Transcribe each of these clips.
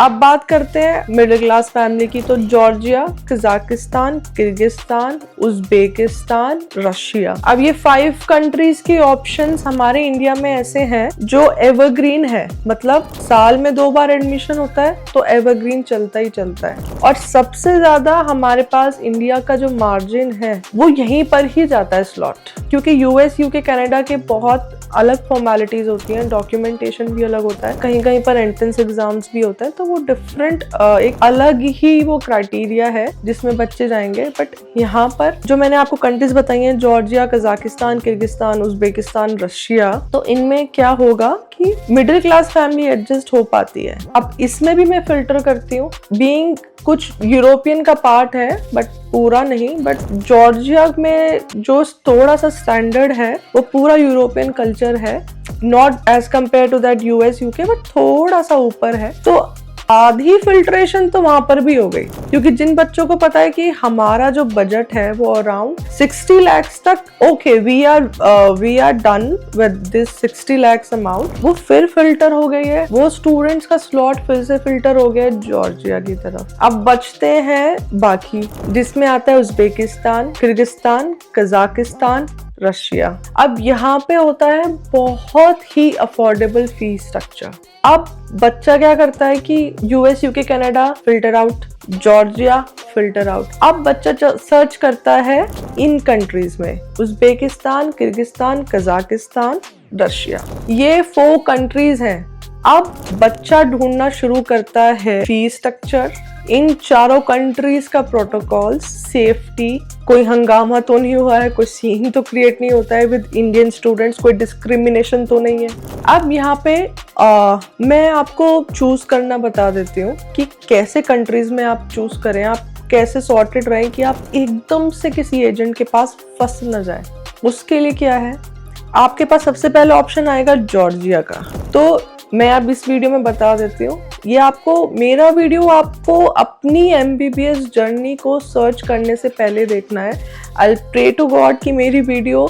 अब बात करते हैं मिडिल क्लास फैमिली की, तो Georgia, Kazakhstan, Kyrgyzstan, Uzbekistan, Russia. अब ये 5 कंट्रीज के ऑप्शंस हमारे इंडिया में ऐसे हैं जो एवरग्रीन है, मतलब साल में 2 बार एडमिशन होता है तो एवरग्रीन चलता ही चलता है। और सबसे ज्यादा हमारे पास इंडिया का जो मार्जिन है वो यहीं पर ही जाता है स्लॉट, क्योंकि यूएस, यूके, कनाडा के बहुत अलग फॉर्मेलिटीज होती हैं, डॉक्यूमेंटेशन भी अलग होता है, कहीं कहीं पर एंट्रेंस एग्जाम्स भी होता है, तो वो डिफरेंट एक अलग ही वो क्राइटेरिया है जिसमें बच्चे जाएंगे। बट यहाँ पर जो मैंने आपको कंट्रीज बताई हैं, Georgia, Kazakhstan, Kyrgyzstan, Uzbekistan, Russia, तो इनमें क्या होगा कि मिडिल क्लास फैमिली एडजस्ट हो पाती है। अब इसमें भी मैं फिल्टर करती हूँ, बीइंग कुछ यूरोपियन का पार्ट है बट पूरा नहीं, बट जॉर्जिया में जो थोड़ा सा स्टैंडर्ड है वो पूरा यूरोपियन कल्चर है, not as compare to that US, UK, but थोड़ा सा ऊपर है। तो आधी फिल्ट्रेशन तो वहां पर भी हो गई, क्योंकि जिन बच्चों को पता है कि हमारा जो बजट है वो अराउंड 60 lakhs तक, okay we are done with this 60 lakhs amount, वो फिर फिल्टर हो गई है, वो स्टूडेंट्स का स्लॉट फिर से फिल्टर हो गया है जॉर्जिया की तरफ। अब बचते हैं बाकी, जिसमें आता है उज्बेकिस्तान, किर्गिस्तान, कजाकिस्तान, रशिया। अब यहाँ पे होता है बहुत ही अफोर्डेबल फीस स्ट्रक्चर। अब बच्चा क्या करता है कि US, UK, Canada filter out, Georgia filter out. अब बच्चा सर्च करता है इन कंट्रीज में, उज्बेकिस्तान, किर्गिस्तान, कजाकिस्तान, रशिया, ये 4 कंट्रीज हैं। अब बच्चा ढूंढना शुरू करता है फीस स्ट्रक्चर, इन चारों कंट्रीज का प्रोटोकॉल, सेफ्टी, कोई हंगामा तो नहीं हुआ है, कोई सीन तो क्रिएट नहीं होता है विद इंडियन स्टूडेंट्स, कोई डिस्क्रिमिनेशन तो नहीं है। अब यहाँ पे मैं आपको चूज करना बता देती हूँ कि कैसे कंट्रीज में आप चूज करें, आप कैसे सॉर्टेड रहें कि आप एकदम से किसी एजेंट के पास फंस न जाए। उसके लिए क्या है, आपके पास सबसे पहले ऑप्शन आएगा जॉर्जिया का। तो मैं अब इस वीडियो में बता देती हूँ, ये आपको मेरा वीडियो आपको अपनी MBBS जर्नी को सर्च करने से पहले देखना है। आई प्रे टू गॉड कि मेरी वीडियो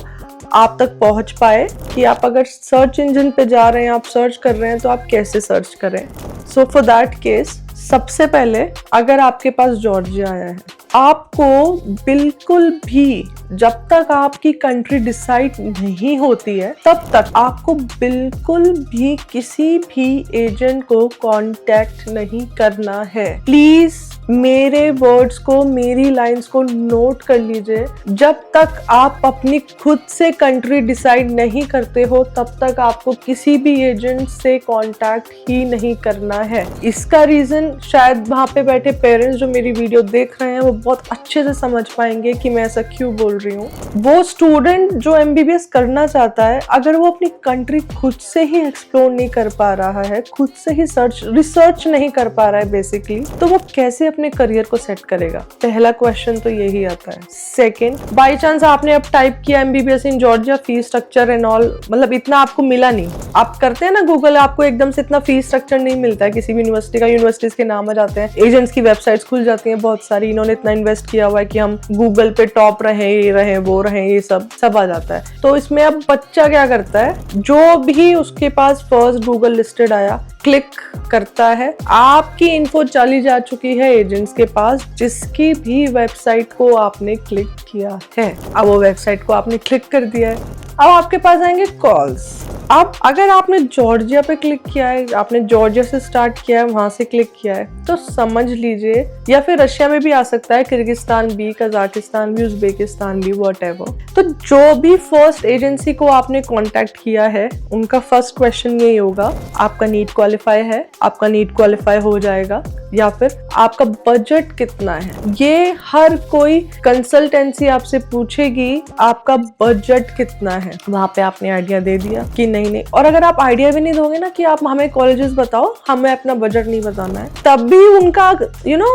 आप तक पहुंच पाए, कि आप अगर सर्च इंजन पे जा रहे हैं, आप सर्च कर रहे हैं, तो आप कैसे सर्च करें। सो फॉर दैट केस, सबसे पहले अगर आपके पास जॉर्जिया आया है, आपको बिल्कुल भी, जब तक आपकी कंट्री डिसाइड नहीं होती है तब तक आपको बिल्कुल भी किसी भी एजेंट को कांटेक्ट नहीं करना है। प्लीज मेरे वर्ड्स को, मेरी लाइंस को नोट कर लीजिए। जब तक आप अपनी खुद से कंट्री डिसाइड नहीं करते हो तब तक आपको किसी भी एजेंट से कांटेक्ट ही नहीं करना है। इसका रीजन शायद वहां पे बैठे पेरेंट्स जो मेरी वीडियो देख रहे हैं वो बहुत अच्छे से समझ पाएंगे कि मैं ऐसा क्यों बोल रही हूँ। वो स्टूडेंट जो MBBS करना चाहता है, अगर वो अपनी कंट्री खुद से ही एक्सप्लोर नहीं कर पा रहा है, खुद से ही रिसर्च नहीं कर पा रहा है बेसिकली, तो वो कैसे अपने करियर को सेट करेगा? पहला क्वेश्चन तो यही आता है। सेकंड, बाय चांस आपने अब टाइप किया MBBS in Georgia, fees structure and all, मतलब इतना आपको मिला नहीं। आप करते हैं ना गूगल, आपको एकदम से इतना फीस स्ट्रक्चर नहीं मिलता है किसी भी यूनिवर्सिटी का, यूनिवर्सिटीज के नाम आ जाते हैं, एजेंट्स की वेबसाइट्स खुल जाती हैं बहुत सारी, इन्होंने इतना इन्वेस्ट किया हुआ है कि हम गूगल पे टॉप रहे, ये रहे, वो रहे, ये सब आ जाता है। तो इसमें अब बच्चा क्या करता है, जो भी उसके पास फर्स्ट गूगल लिस्टेड आया, क्लिक करता है। आपकी इन्फो चली जा चुकी है एजेंट्स के पास, जिसकी भी वेबसाइट को आपने क्लिक किया है। अब वो वेबसाइट को आपने क्लिक कर दिया है, अब आपके पास आएंगे कॉल्स। अब अगर आपने जॉर्जिया पे क्लिक किया है, आपने जॉर्जिया से स्टार्ट किया है, वहां से क्लिक किया है, तो समझ लीजिए, या फिर रशिया में भी आ सकता है, किर्गिस्तान भी, कजाकिस्तान भी, उज्बेकिस्तान भी, व्हाटएवर। तो जो भी फर्स्ट एजेंसी को आपने कांटेक्ट किया है, उनका फर्स्ट क्वेश्चन यही होगा, आपका नीट क्वालिफाई है, आपका नीट क्वालिफाई हो जाएगा, या फिर आपका बजट कितना है। ये हर कोई कंसल्टेंसी आपसे पूछेगी आपका बजट कितना है, वहां पे आपने आइडिया दे दिया कि नहीं। और अगर आप आइडिया भी नहीं दोगे ना कि आप हमें कॉलेजेस बताओ, हमें अपना बजट नहीं बताना है, तब भी उनका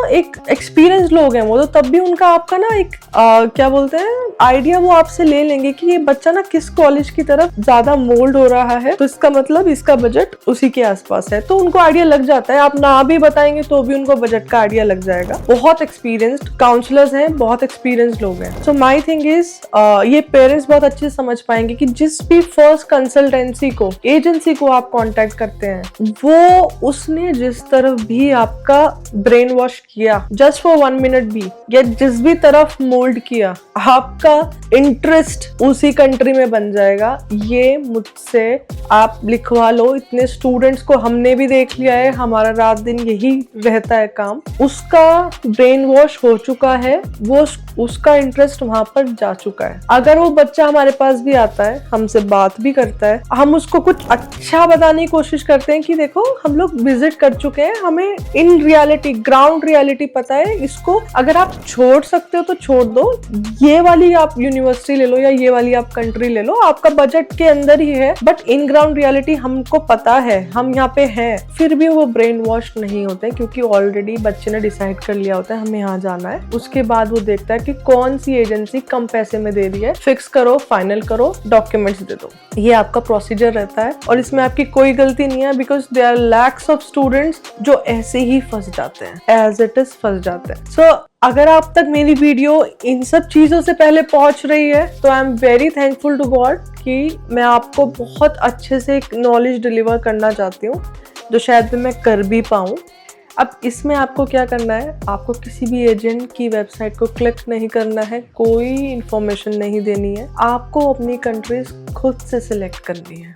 एक एक्सपीरियंस लोग हैं वो, तो तब भी उनका आपका ना एक क्या बोलते हैं, आइडिया वो आपसे ले लेंगे कि ये बच्चा ना किस कॉलेज की तरफ ज्यादा मोल्ड हो रहा है, तो इसका मतलब इसका बजट उसी के आसपास है। तो उनको आइडिया लग जाता है, आप ना भी बताएंगे तो भी उनको बजट का आइडिया लग जाएगा। बहुत एक्सपीरियंस्ड काउंसलर्स हैं, बहुत एक्सपीरियंस्ड लोग हैं। सो माई थिंग इज, ये पेरेंट्स बहुत अच्छे से समझ पाएंगे कि जिस भी फर्स्ट कंसल्टेंसी एजेंसी को आप कांटेक्ट करते हैं, वो उसने जिस तरफ भी आपका ब्रेन वॉश किया जस्ट फॉर 1 मिनट भी, या जिस भी तरफ मोल्ड किया, आपका इंटरेस्ट उसी कंट्री में बन जाएगा। ये मुझसे आप लिखवा लो, इतने स्टूडेंट्स को हमने भी देख लिया है, हमारा रात दिन यही रहता है काम। उसका ब्रेन वॉश हो चुका है, वो उसका इंटरेस्ट वहां पर जा चुका है। अगर वो बच्चा हमारे पास भी आता है, हमसे बात भी करता है, हम उसको कुछ अच्छा बताने की कोशिश करते हैं कि देखो हम लोग विजिट कर चुके हैं, हमें इन रियलिटी, ग्राउंड रियलिटी पता है, इसको अगर आप छोड़ सकते हो तो छोड़ दो, ये वाली आप यूनिवर्सिटी ले लो या ये वाली आप कंट्री ले लो, आपका बजट के अंदर ही है, बट इन ग्राउंड रियलिटी हमको पता है, हम यहाँ पे हैं। फिर भी वो ब्रेन वॉश नहीं होते, क्योंकि ऑलरेडी बच्चे ने डिसाइड कर लिया होता है हमें यहाँ जाना है। उसके बाद वो देखता है कि कौन सी एजेंसी कम पैसे में दे रही है, फिक्स करो, फाइनल करो, डॉक्यूमेंट्स दे दो। ये आपका प्रोसीजर रहता है और इसमें आपकी कोई गलती नहीं है, because there are lakhs of students जो ऐसे ही फंस जाते हैं, एज इट इज फंस जाते हैं। सो अगर आप तक मेरी वीडियो इन सब चीजों से पहले पहुंच रही है तो I am very thankful to God कि मैं आपको बहुत अच्छे से एक नॉलेज डिलीवर करना चाहती हूँ, जो शायद मैं कर भी पाऊँ। अब इसमें आपको क्या करना है, आपको किसी भी एजेंट की वेबसाइट को क्लिक नहीं करना है, कोई इंफॉर्मेशन नहीं देनी है, आपको अपनी कंट्रीज खुद से सिलेक्ट करनी है।